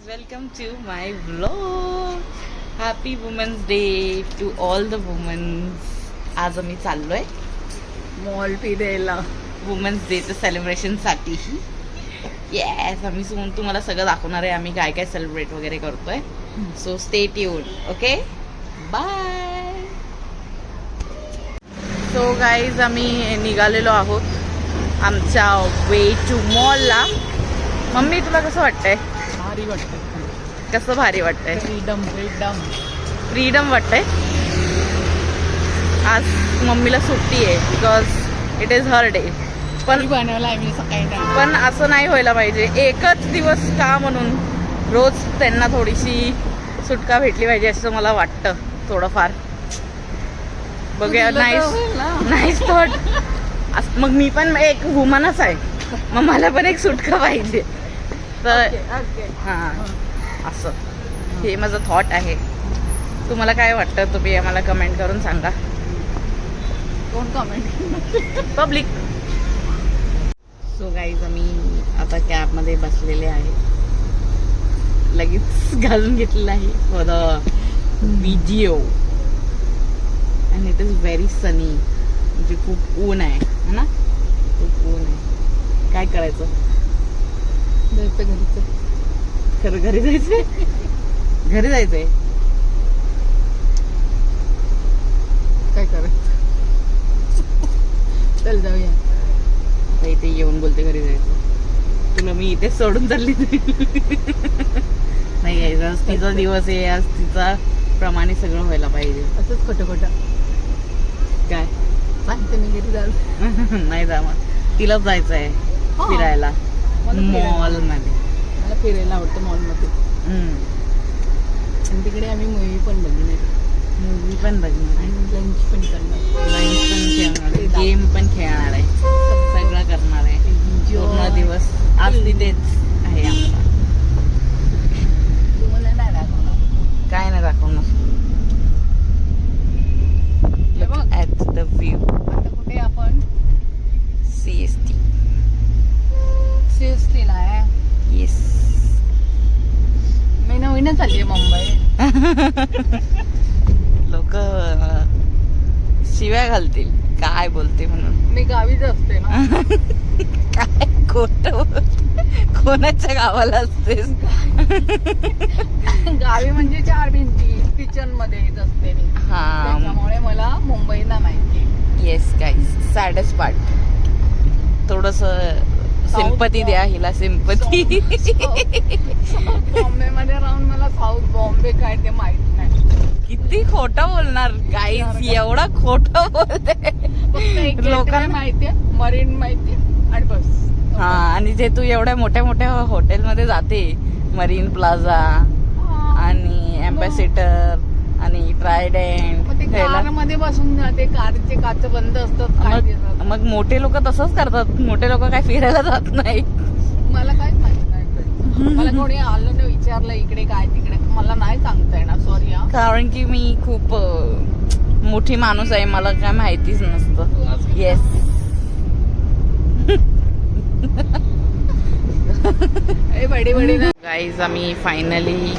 welcome to my vlog. Happy Women's Day to all the women. आज आम्ही चाललोय mall फिरायला वुमेन्स डेचं सेलिब्रेशनसाठी. येस, आम्ही तुम्हाला सगळं दाखवणार आहे आम्ही काय काय सेलिब्रेट वगैरे करतोय. So stay tuned. Okay, bye. So guys, आम्ही निघालेलो आहोत आमच्या वे टू मॉलला. मम्मी, तुला कसं वाटतंय? भारी वाटतं. कसं भारी वाटतंय? फ्रीडम फ्रीडम फ्रीडम वाटतंय. आज मम्मीला सुट्टी आहे because it is her day. पण बनवला आहे मी सकाळी. पण असं नाही व्हायला पाहिजे. एकच दिवस का म्हणून रोज त्यांना थोडीशी सुटका भेटली पाहिजे असं मला वाटतं थोडंफार. बघूया. Nice thought. मग मी पण एक वुमनच आहे, मग मला पण एक सुटका पाहिजे. तर हां, असं हे माझं थॉट आहे. तुम्हाला काय वाटतं तुम्ही आम्हाला कमेंट करून सांगा. कोण कमेंट? पब्लिक. सो गाईज, आम्ही आता कॅबमध्ये बसलेले आहे. लगेच घालून घेतलेलं आहे for the video. And it is very sunny. म्हणजे खूप ऊन आहे है ना, खूप ऊन आहे. काय करायचं? खरं घरी जायचंय. घरी जायचंय. काय करायचं? चल जाऊया. आता इथे येऊन बोलते घरी जायचं. तुला मी इथे सोडून चालली. नाही यायचं. आज तिचा दिवस आहे. आज तिचा प्रमाणे सगळं व्हायला पाहिजे. असंच खोटं खोटं काय सांगते मी घरी जाऊ. नाही जा, मग तिलाच जायचं आहे फिरायला मॉल मध्ये. मला फिरायला आवडतं मॉलमध्ये. आणि तिकडे आम्ही मूवी पण बघणार. मूवी पण बघणार आहे, आणि लंच पण करणार. लाईन्स पण खेळणार आहे, गेम पण खेळणार आहे, सगळं करणार आहे पूर्ण दिवस. आज तिथेच आहे आमचा. तुम्हाला नाही दाखवणार. काय नाही दाखवणार. At the view. आता कुठे आपण? CST. CST ला आहे. येस. मी नवीनच आली आहे मुंबई. लोक शिव्या घालतील काय बोलते म्हणून. मी गावीच असते ना. काय खोट कोणाच्या गावाला असतेस? गावी म्हणजे 4 भिंती. किचन मध्येच असते मी. हा. त्याच्यामुळे मला मुंबईला माहिती. Yes guys, सॅडेस्ट part. थोडस सिंपती द्या हिला. सिंपती. बॉम्बे मध्ये राहून मला साऊथ बॉम्बे काय ते माहित नाही. किती खोटं बोलणार गाईज, एवढं खोटं बोलते. लोकांना लोकांना माहितीये, मरीन माहितीये, आणि बस. हा. आणि जे तू एवढ्या मोठ्या मोठ्या हॉटेलमध्ये जाते, मरीन प्लाझा आणि अँबॅसिडर आणि ट्रायडेंट, मग ते कार मध्ये बसून जाते. कारचे काच बंद असतात. काय दिसत मग मोठे लोक तसंच करतात. मोठे लोक काय फिरायला जात नाही. मला काहीच माहित नाही. मला कोणी आलं ना विचारलं इकडे काय तिकडे, मला नाही सांगता येणार. सॉरी हा. कारण की मी खूप मोठी माणूस आहे, मला काय माहितीच नसतं. येस. बडी बडी ना. गाईज, आम्ही फायनली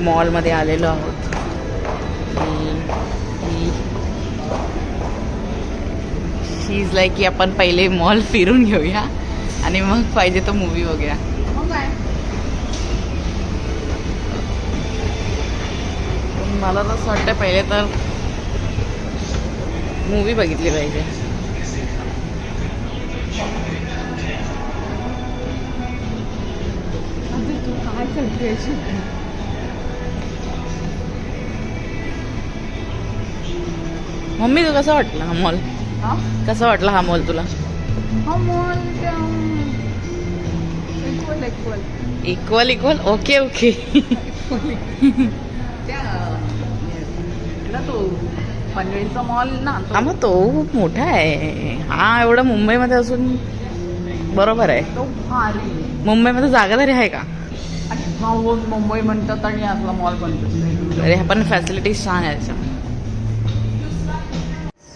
मॉलमध्ये आलेलो आहोत. शी इज लाईक की आपण पहिले मॉल फिरून घेऊया आणि मग पाहिजे तो मूवी बघूया. मग काय? मला तर असं वाटतं पहिले तर मूवी बघितली पाहिजे. तू काय करतेस? मम्मी, तू कसा वाटला हा मॉल? हा? कसा वाटला हा मॉल तुला? हा mall equal equal. Okay okay. तो पनवेलचा मॉल ना. हा, मग तो खूप मोठा आहे. हा एवढा मुंबईमध्ये असून बरोबर आहे. तो भारी. मुंबईमध्ये जागा तरी आहे का? मुंबई म्हणतात आणि असला मॉल बनतो. अरे पण फॅसिलिटीज छान आहे त्याच्या.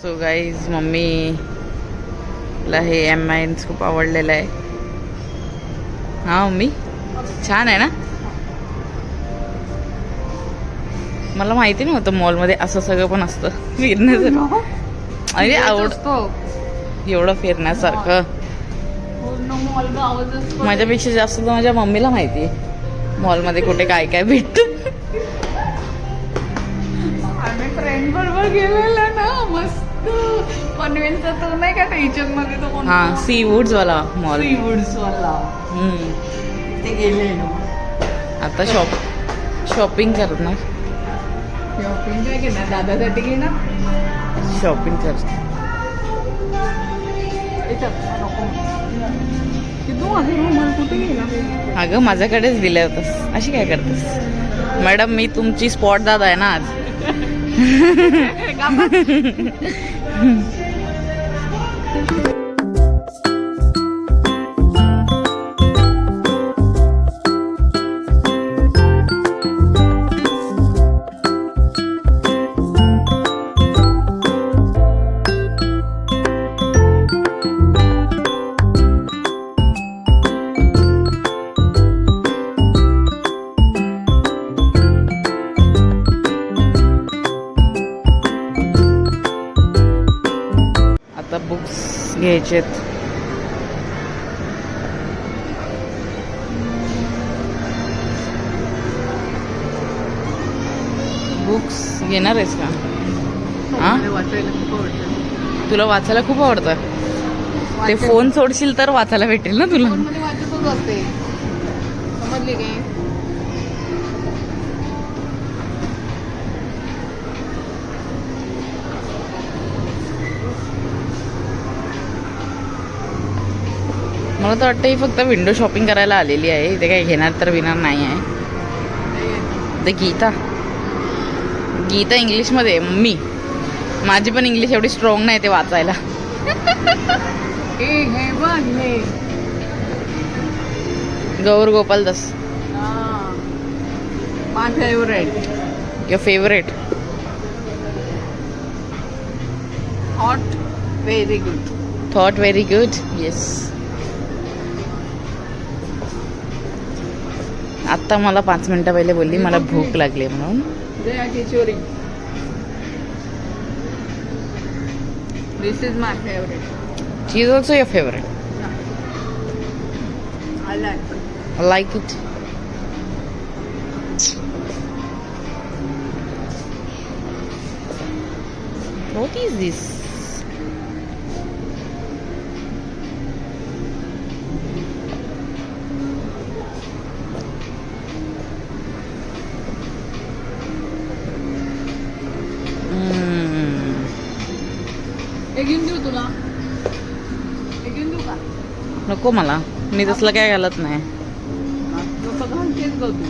सो गाईज, मम्मीला हे M9 खूप आवडलेलं आहे. हा मम्मी, छान आहे ना. मला माहिती नाही होतं मॉलमध्ये असं सगळं पण असतं फिरण्याचं. अरे एवढं फिरण्यासारखं. माझ्यापेक्षा जास्त तर माझ्या मम्मीला माहिती आहे मॉलमध्ये कुठे काय काय भेटतं. आम्ही फ्रेंड बरोबर गेलेला ना मस्त पनवेलचा तो नाही का टेन्शन मध्ये तो कोणता? हा सी वूड्स वाला मॉल. सीवूड्स वाला ते गेलेलो. आता शॉपिंग करणार. शॉपिंग काय घेणार दादासाठी घेणार. शॉपिंग कर. नको तू मला कुठे गेला. अगं माझ्याकडेच दिलं होतंस. अशी काय करतेस मॅडम. मी तुमची स्पॉट दादा आहे ना आज. आता बुक्स घ्यायचेत. बुक्स घेणार आहेस का. हा वाचायला खूप आवडतं. तुला वाचायला खूप आवडतं. ते फोन सोडशील तर वाचायला भेटेल ना तुला. फोनमध्ये वाचतच असते. समजली काय. मला तर वाटतं ही फक्त विंडो शॉपिंग करायला आलेली आहे. इथे काही घेणार तर विणार नाही आहे. ते गीता इंग्लिशमध्ये आहे. मम्मी माझी पण इंग्लिश एवढी स्ट्रॉंग नाही ते वाचायला. हे बघ हे Gaur Gopal Das. My favourite. Your favourite. Hot very good. Thought very good. Yes. आत्ता मला 5 मिनिटं पहिले बोलली मला भूक लागली म्हणून. Jaya Kishori. This is my favourite. She is also your favourite. I like. I like it. What is this? हे घेऊन देऊ तुला. हे घेऊन देऊ का. नको मला. मी तसलं काय घालत नाही. जसं घालतेच ग तू.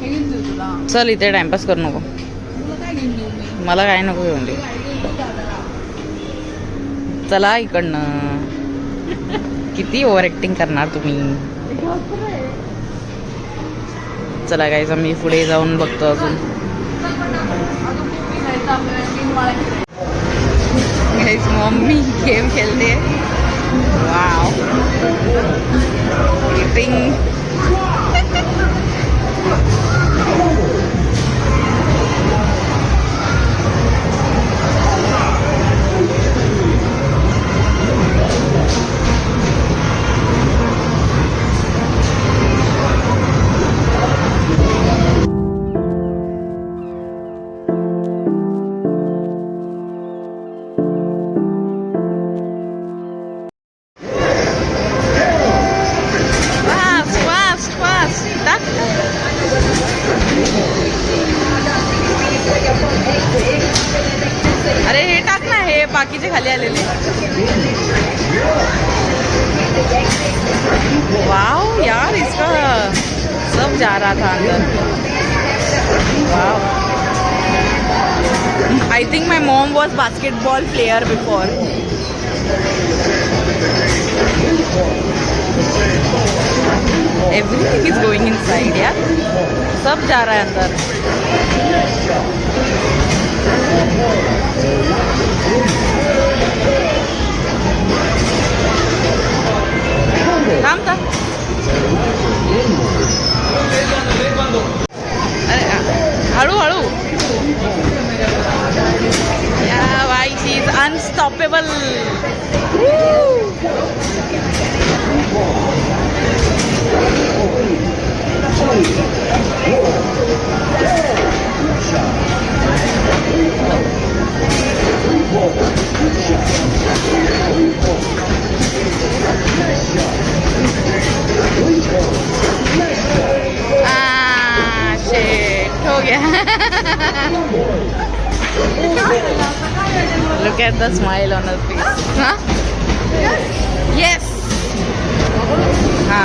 हे घेऊन देऊ तुला. चल इथे टाइमपास करू नको. तुला काय घेऊन देऊ मी. मला काय नको घेऊन दे. चला इकडनं. किती ओव्हर ऍक्टिंग करणार तुम्ही. चला गाईज आम्ही पुढे जाऊन बघतो अजून. गाईज मम्मी गेम खेळते. वाव. इटिंग. अरे हे टाक ना. हे बाकीचे खाली आलेले. वाव यार इसका सब जा रहा था अंदर. Wow. I think my mom was basketball player before. Everything is going inside यार. सब जा रहा है अंदर. थांब. Look at the smile on her face. Huh? Yes. हा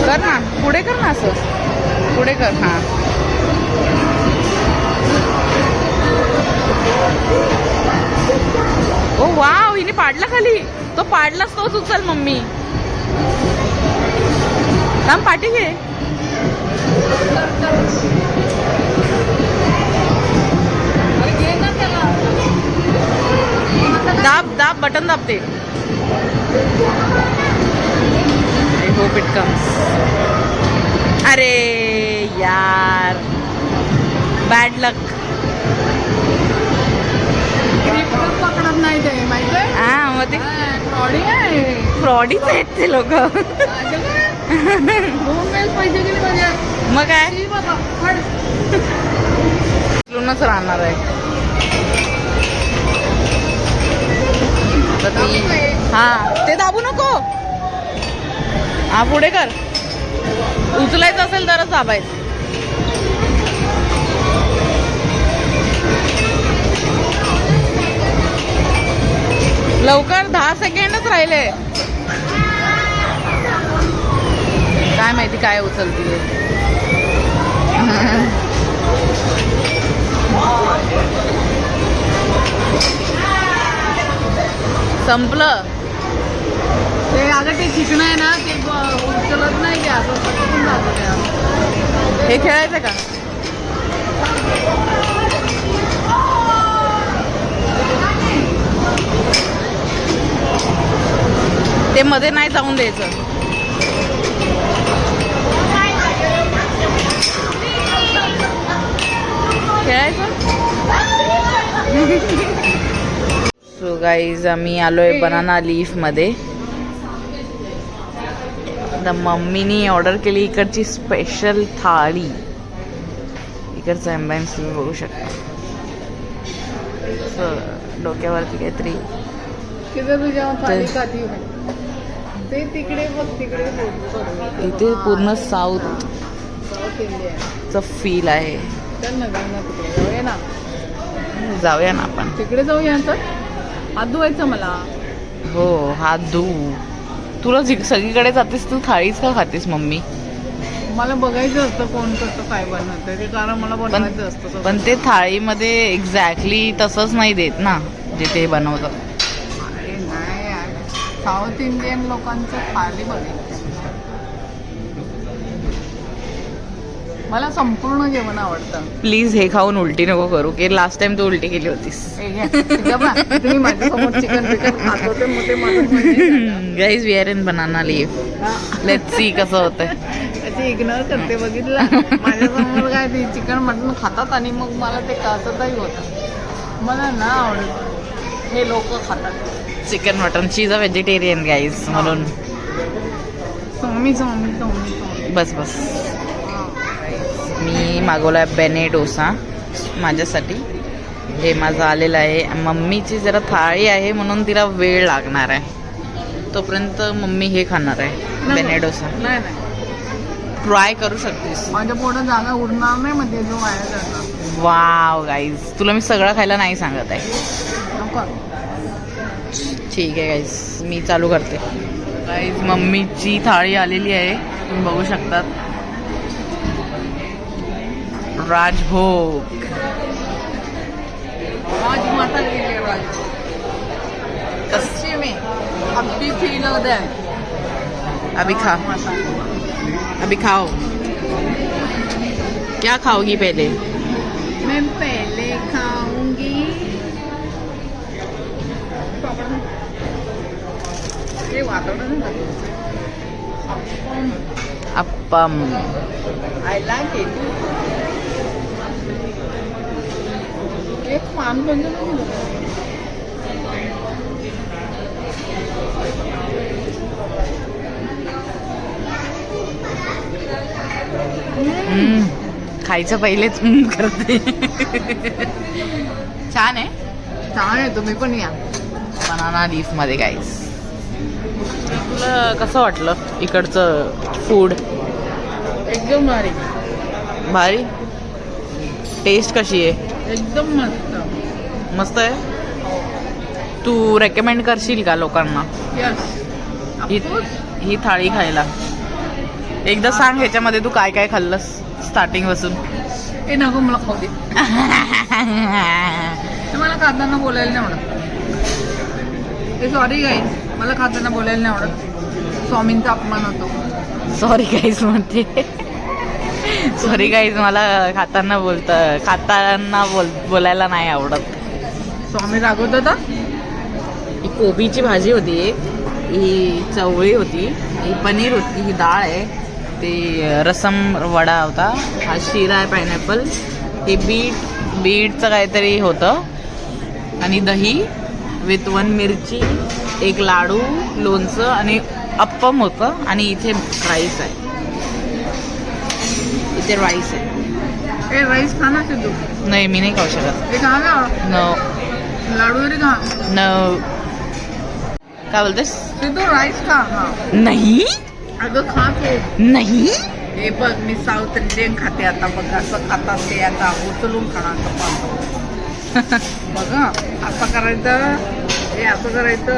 कर ना, पुढे कर ना, असं पुढे कर. हा ओ वाव, हिने पाडला खाली. तो पाडलाच तोच उचल मम्मी. थांब, पाठी घे. दाब दाब, button दाबते. I hope it comes. अरे यार, बॅड लक. पकडत नाही ते माहिती आहे. हा मग ते फ्रॉडी आहे. फ्रॉडीच आहेत ते लोक. 2 वेळेस पैसे गेले म्हणजे मग काय शी बाबा फड. उचलूनच राहणार आहे. तर ती हा ते दाबू नको. हा पुढे कर. उचलायचं असेल तरच दाबायचं. लवकर, 10 सेकंडच राहिले. काय माहिती काय उचलतील. संपलं ते अगं ते चिकन आहे ना, ते उचलत नाही. ते असं पटकन जातं ते. हे खेळायचं का? ते मध्ये नाही जाऊन द्यायचं. खेळायचं. सो गाईज, आम्ही आलोय बनाना लीफ मध्ये. आता मम्मीनी ऑर्डर केली इकडची स्पेशल थाळी. इकडचा एम्बायन्स तुम्ही बघू शकता. डोक्यावरती काहीतरी तिथे तुझ्या थाली काठी आहे. ते तिकडे बघ, तिकडे इथे पूर्ण साऊथ साऊथ इंडिया चा फील आहे. चल ना, जाऊ ना तिकडे. जाऊया ना, जाऊया ना आपण. तिकडे जाऊया. तर हात धुवायचं मला. हो, हात धू. तुला सगळीकडे जातेस तू थाळीच का खातेस मम्मी? मला बघायचं असतं कोण कसं काय बनवतं ते, कारण मला बनवायचं असतं. पण ते थाळीमध्ये एक्झॅक्टली तसंच नाही देत ना जे ते बनवतात. अरे नाही यार, साऊथ इंडियन लोकांचं थाली बघायचं. मला संपूर्ण जेवण आवडतं. प्लीज हे खाऊन उलटी नको करू, की लास्ट टाइम तू उलटी केली होतीस. तुम्ही माझ्यासमोर चिकन खात होते, मग ते मला guys, we are in banana leaf. Let's see कसं होतंय. त्याची इग्नोर करते, बघितलं. माझ्यासमोर काय ते चिकन मटन खातात आणि मग मला ते कसंही होतं. मला ना आवडत. हे लोक खातात chicken mutton. She is a vegetarian guys, म्हणून. बस बस. मी मागवला बेने डोसा माझ्यासाठी. हे माझं आलेलं आहे. मम्मीची जरा थाळी आहे म्हणून तिला वेळ लागणार आहे. तोपर्यंत मम्मी हे खाणार आहे, बेने डोसा. नाही ट्राय करू शकतेस. माझ्या पोटात जागा उडणार नाही, म्हणजे जो वाया जाणार. वाव गाईज, तुला मी सगळं खायला नाही सांगत आहे. ठीक आहे गाईज, मी चालू करते. गाईज, मम्मीची थाळी आलेली आहे, तुम्ही बघू शकतात. राजभोग. राजमाता केली राज. कच्चे में अभी फील होता है. अभी खा, अभी खाओ. क्या खाओगी पहले? मैं पहले खाऊंगी ये वातावरण. अप्पम. I like it. एक पान पण खायचं पहिलेच करते. छान आहे. छान आहे, तुम्ही पण या बनाना लीफ मध्ये. गाईस, तुला कसं वाटलं इकडचं फूड? एकदम भारी. भारी. टेस्ट कशी आहे? एकदम मस्त. मस्त आहे. तू रेकमेंड करशील का लोकांना यस. ही थाळी खायला? एकदा सांग ह्याच्यामध्ये तू काय काय खाल्लंस स्टार्टिंग पासून. हे नको मला खाऊ दे. ते मला खाताना बोलायला नाही आवडत. ते सॉरी गाईज, मला खाताना बोलायला नाही आवडत. स्वामींचा अपमान होतो. सॉरी गाईज म्हणते. सॉरी गाईज, मला खाताना बोलायला नाही आवडत. स्वामी रागवतात. ही कोबीची भाजी होती एक, ही चवळी होती, ही पनीर होती, ही डाळ आहे, ते रसम वडा होता, हा शिरा आहे पायनॅपल, हे बीटचं काहीतरी होतं आणि दही विथ 1 मिरची, एक लाडू, लोणचं आणि अप्पम होतं आणि इथे राईस आहे. इथे राईस आहे. ए राईस खा ना सिद्धू. नाही, मी नाही खाऊ शकत. हे खा ना. न लाडू वगैरे खा. न काय बोलतेस? सिद्धू राईस खा. हा नाही, अगं खा तू. नाही. हे बघ, मी साऊथ इंडियन खाते आता. बघ असं खातात ते, आता उचलून खाणार चपात. बघा असं करायचं, हे असं करायचं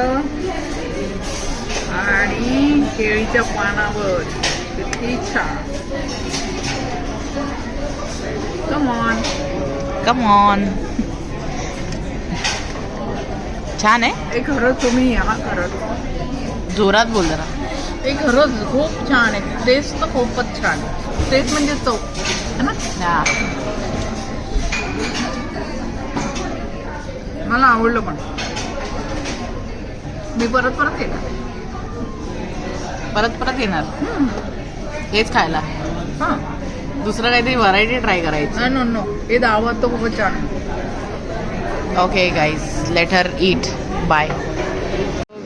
आणि केळीच्या पानावर. किती छान. Come on. Come on. छान आहे. हे खरंच तुम्ही या खरंच. जोरात बोल जरा. हे खरंच खूप छान आहे. टेस्ट तर खूपच छान. टेस्ट म्हणजे चव है ना. हा. मला आवडलं पण मी परत येणार. परत येणार हेच खायला. हां, दुसरं काहीतरी व्हरायटी ट्राय करायची. नो नो, हे डाळ भात तर खूपच छान आहे. Okay guys, let her eat. Bye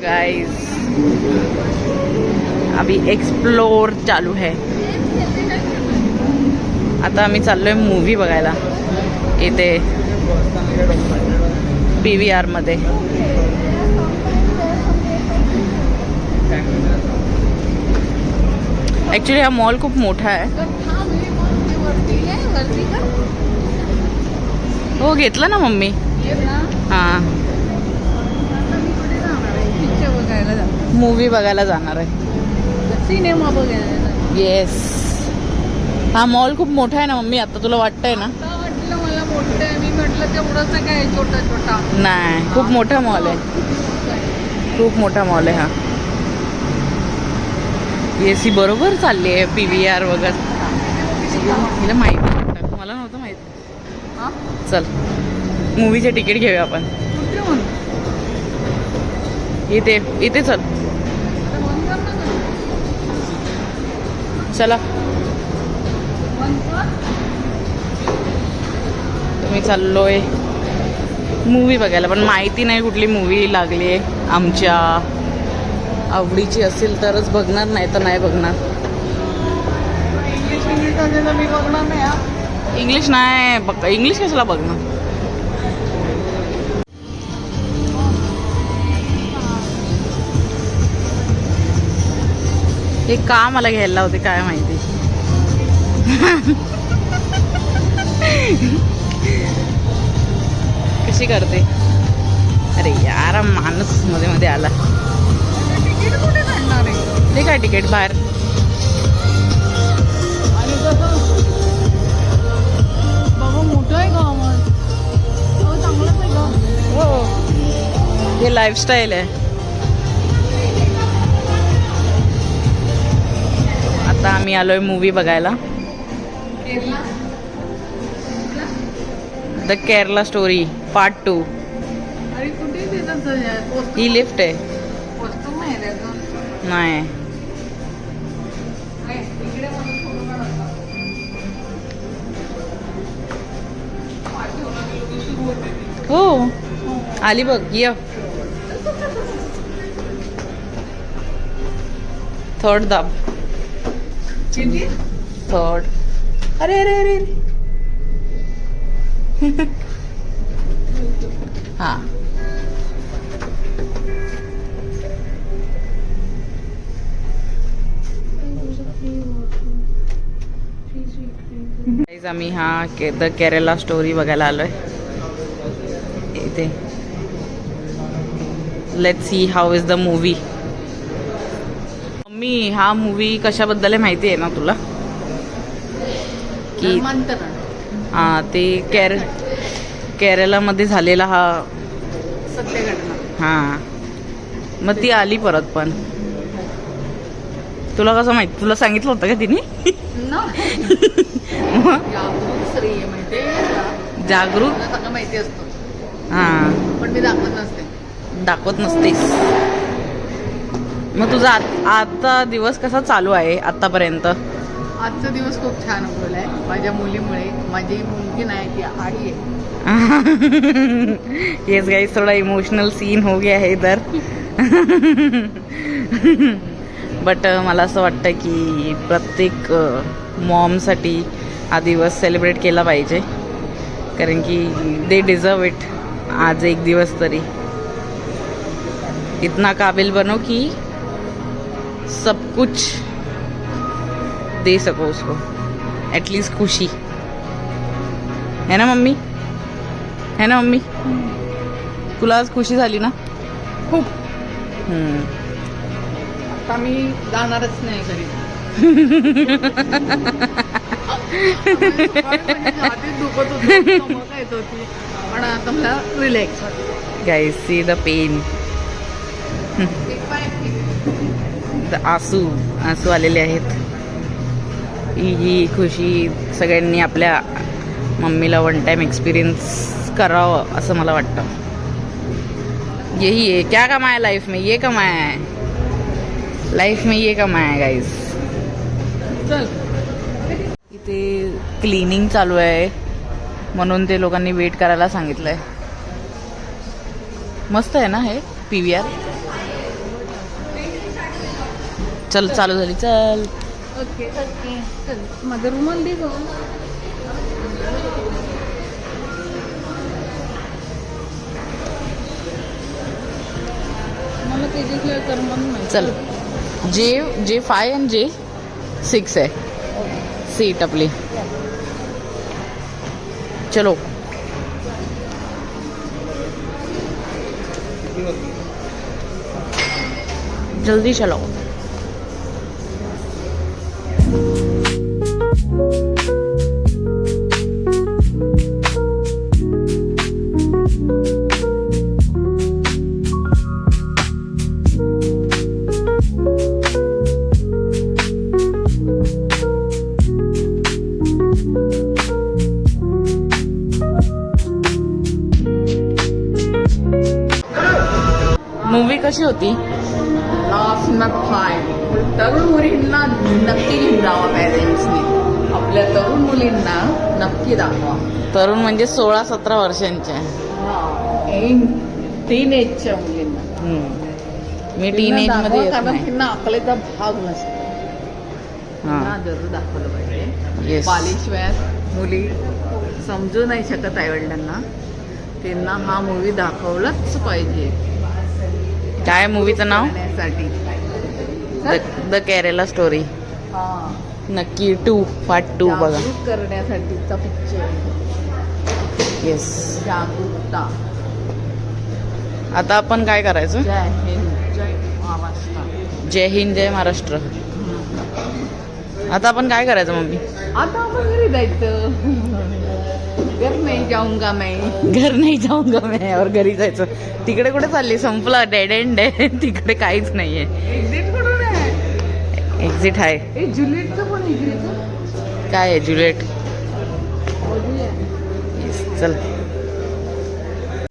guys. अभी एक्सप्लोर चालू है. आता आम्ही चाललोय मूवी बघायला इथे PVR मध्ये. ऍक्च्युली हा मॉल खूप मोठा आहे. हो, घेतलं ना मम्मी. हां, मूवी बघायला जाणार आहे. सिनेमा बघायला. येस. हा मॉल खूप मोठा आहे ना मम्मी, आता तुला वाटतंय ना? वाटलं मला मोठं आहे. मी म्हटलं तेवढंच काय छोटा छोटा. नाही, खूप मोठा मॉल आहे. खूप मोठा मॉल आहे हा. एसी बरोबर चालली आहे PVR वगैरे. हिला माहिती वाटतं, मला नव्हतं माहिती. चल मूवीचे तिकीट घेऊया आपण. इथे चल. चला, तुम्ही चाललोय मूवी बघायला, पण माहिती नाही कुठली मूवी लागली आहे. आमच्या आवडीची असेल तरच बघणार, नाही तर नाही बघणार. मी बघणार नाही. इंग्लिश नाही बघ. इंग्लिश कशाला बघणार? हे का मला घ्यायला होते काय माहिती. कशी करते. अरे यार, माणूस मध्ये मध्ये आला. तिकीट कुठे काढणार आहे? ते काय तिकीट बाहेर. आणि कसं बाबा मोठं आहे का आवाज? चांगलंच आहे का? हो, हे लाईफस्टाईल आहे. आता आम्ही आलोय मूवी बघायला. The Kerala story part 2. अरे कुठे देतात? ही लिफ्ट आहे. वस्तू नाही द्यायचं. नाही, हो आली बघ. ये थर्ड दाब. थर्ड. अरे अरे अरे हा. आम्ही द केरला स्टोरी बघायला आलोय इथे. Let's see how is the movie. Mummy, हा मूवी कशाबद्दल आहे माहिती आहे ना तुला? की ते केरलामध्ये झालेला हा सत्य घटना. मग ती आली परत. पण तुला कसं माहिती? तुला सांगितलं होतं का तिने? जागरूक सगळं माहिती असतं पण मी दाखवत नसतेस. मग तुझा आता दिवस कसा चालू आहे आतापर्यंत? आजचा दिवस खूप छान गेलाय माझ्या मुलीमुळे. माझी मुलगी नाही, ती आडी आहे. येस गाइस, थोड़ा इमोशनल सीन हो गया है इधर. बट मला असं वाटतं की प्रत्येक मॉमसाठी हा दिवस सेलिब्रेट केला पाहिजे, कारण की दे डिझर्व इट. आज एक दिवस तरी इतना काबिल बनो कि सब कुछ दे सको उसको, एटलीस्ट खुशी. है ना मम्मी? है ना मम्मी? तुला आज खुशी झाली ना? खूप. आता मी जाणारच नाही घरी. आधी दुखत होती, येत होती, पण आता मला रिलॅक्स होती. Guys, see the pain. आसू आलेले आहेत. ही खुशी सगळ्यांनी आपल्या मम्मीला वन टाइम एक्सपीरियंस करावं असं मला वाटतं. यही है, क्या कमाया लाइफ में? ये कमाया है लाइफ में, ये कमाया है गाइस. इथे क्लीनिंग चालू आहे म्हणून ते लोकांनी वेट करायला सांगितलंय. मस्त आहे ना हे PVR. चल, चालू झाली. चल. ओके चल, माझं रुमाल दे गं. मला त्याच्याशिवाय करमत नाही. चल. J5 आणि J6 आहे सीट आपली. चलो. जल्दी चलो. मूवी कशी होती? लास्ट ना फाय. तरुण मुलींना नक्की घेऊन जावा पॅरेंट्सनी. आपल्या तरुण मुलींना नक्की दाखवा. तरुण म्हणजे 16-17 वर्षांच्या. टीन एजच्या मुलींना. मी टीनेज मध्ये येत कारण नाही. त्यांना अकलेचा भाग नसतो. त्यांना जरूर दाखवलं पाहिजे. येस. बालिशव्यास मुली समजू नाही शकत आईवडिलांना, त्यांना हा मूवी दाखवलाच पाहिजे. काय मूवीचं नाव? करण्यासाठी. The Kerala story. नक्की 2 पार्ट 2 बघा. जागरूक करण्यासाठीचा पिक्चर. येस. जागरूकता. आता आपण काय करायचं? जय हिंद, जय महाराष्ट्र. जय हिंद, जय महाराष्ट्र. आता आपण काय करायचं मम्मी? आता आपण घरी जायचं. घर नाही जाऊंगा मैं. घर नाही जाऊंगा मैं. और घरी जायचं. तिकडे कुठे चालली? संपला. डेड एंड आहे तिकडे. काहीच नाहीये. एक्झिट कुठून आहे? एक्झिट आहे. जुलिएटचं पण एक्झिट. काय आहे जुलिएट? चल.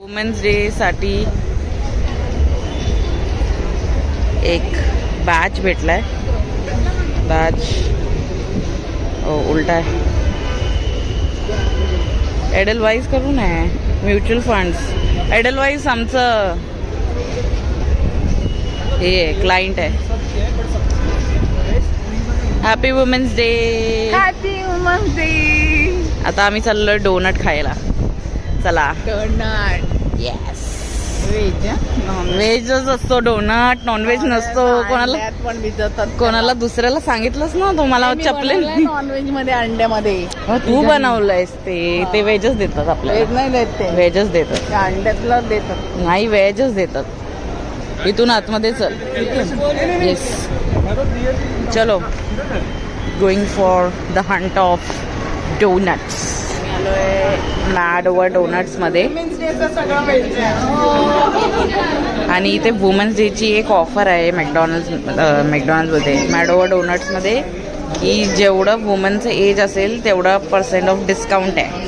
वुमेन्स डे साठी एक बॅच भेटलाय. बॅच उलटा आहे. एडलवाईज करून आहे. Mutual funds. एडलवाईज आमचं हे क्लायंट आहे. Happy women's day. Happy women's day. आता आम्ही चाललोय डोनट खायला. चला. डोनट. येस. व्हेज व्हेजच असतो डोनट, नॉनव्हेज नसतो. कोणाला पण भिजवतात. कोणाला दुसऱ्याला सांगितलंच ना तुम्हाला चपलेल. नॉनव्हेज मध्ये अंड्यामध्ये तू बनवलंयस ते व्हेजच देतात आपल्याला. व्हेज नाही देत ते, व्हेजच देतात. ते अंड्यातलं देतात. नाही व्हेजच देतात. इथून आतमध्ये चल. येस चलो going for the hunt of donuts. Mad over donuts मध्ये. आणि इथे वुमन्स डेची एक ऑफर आहे मॅकडॉनल्ड्समध्ये मॅड ओव्हर डोनट्समध्ये की जेवढं वुमनचं एज असेल तेवढं % ऑफ डिस्काउंट आहे.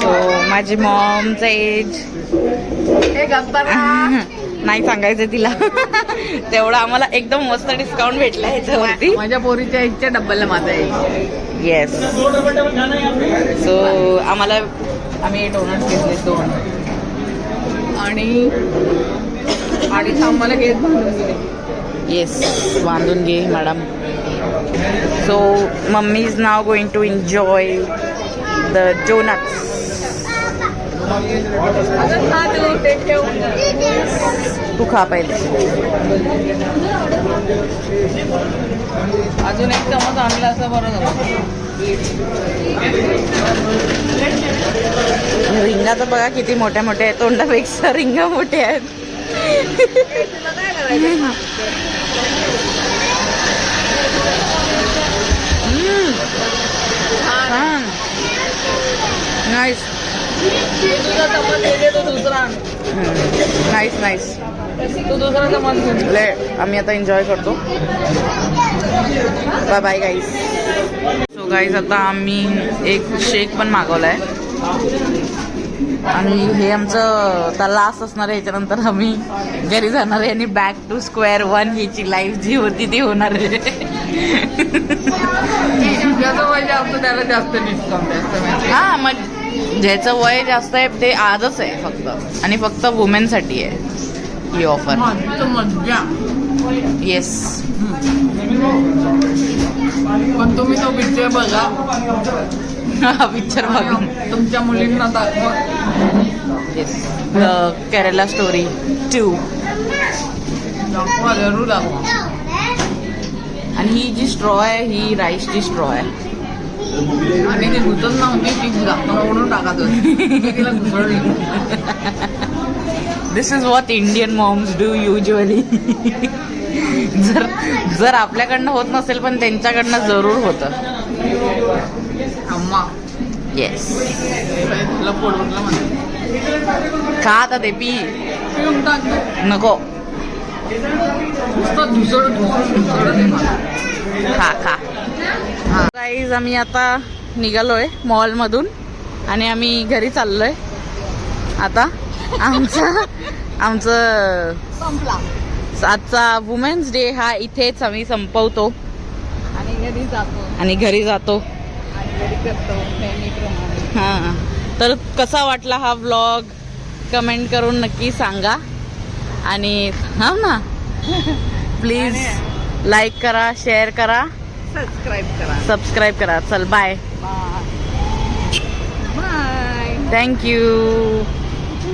सो माझी मॉमचं एज नाही सांगायचं तिला. तेवढं आम्हाला एकदम मस्त डिस्काउंट भेटला ह्याच्यावरती. माझ्या पोरीच्या एजच्या डब्याला माझा एज. येस. सो आम्ही डोनट्स घेतले 2 आणि आम्हाला घेत बांधून गेले. येस बांधून घे madam. So mummy is now going to enjoy the donuts. तू खा पहिले. अजून एक चमच आणला असं बरं झालं. रिंगा तर बघा किती मोठ्या मोठ्या आहेत. तोंडापेक्षा रिंगा मोठ्या आहेत. Nice nice nice. तू दुसरा चमच घेऊन ले आम्ही आता एन्जॉय करतो. बाय बाय गाईस. सो गाईज आता आम्ही एक शेक पण मागवलाय आणि हे आमचं आता लास्ट असणार आहे. ह्याच्यानंतर आम्ही घरी जाणार आहे आणि बॅक टू स्क्वेअर वन हीची लाईफ जी होती ती होणार आहे. ज्याचं वय जास्त त्याला जास्त डिस्काउंट आहे. हा मग ज्याचं वय जास्त आहे ते आजच आहे फक्त आणि फक्त वुमेनसाठी आहे ही ऑफर. मज्जा. येस. पण तुम्ही तो पिक्चर बघा. पिक्चर बघून तुमच्या मुलींना दाखवा. येस. केरला स्टोरी 2 दाखवा, जरूर दाखवा. आणि ही जी स्ट्रॉ आहे ही राईसची स्ट्रॉ आहे. आणि ती घुसत नव्हती, ती दाखवा ओढून टाकत होती. तिला घुसळली. This is what Indian moms do usually. जर आपल्याकडनं होत नसेल पण त्यांच्याकडनं जरूर होतं. अम्मा येस. तुला पोटवटला म्हणते. खा आता ते पी. पिऊन टाक. नको नुसतं धुसळ दे मला. खा खा. गाईज आम्ही आता निघालोय मॉलमधून आणि आम्ही घरी चाललोय आता. आमचं संपला. आजचा वुमेन्स डे हा इथेच आम्ही संपवतो आणि घरी जातो आणि घरी जातो. आणि घरी करतो नेहमीप्रमाणे. हां तर कसा वाटला हा व्लॉग कमेंट करून नक्की सांगा. आणि हा ना प्लीज लाईक करा, शेअर करा, सबस्क्राईब करा. चल बाय. बाय. थँक्यू.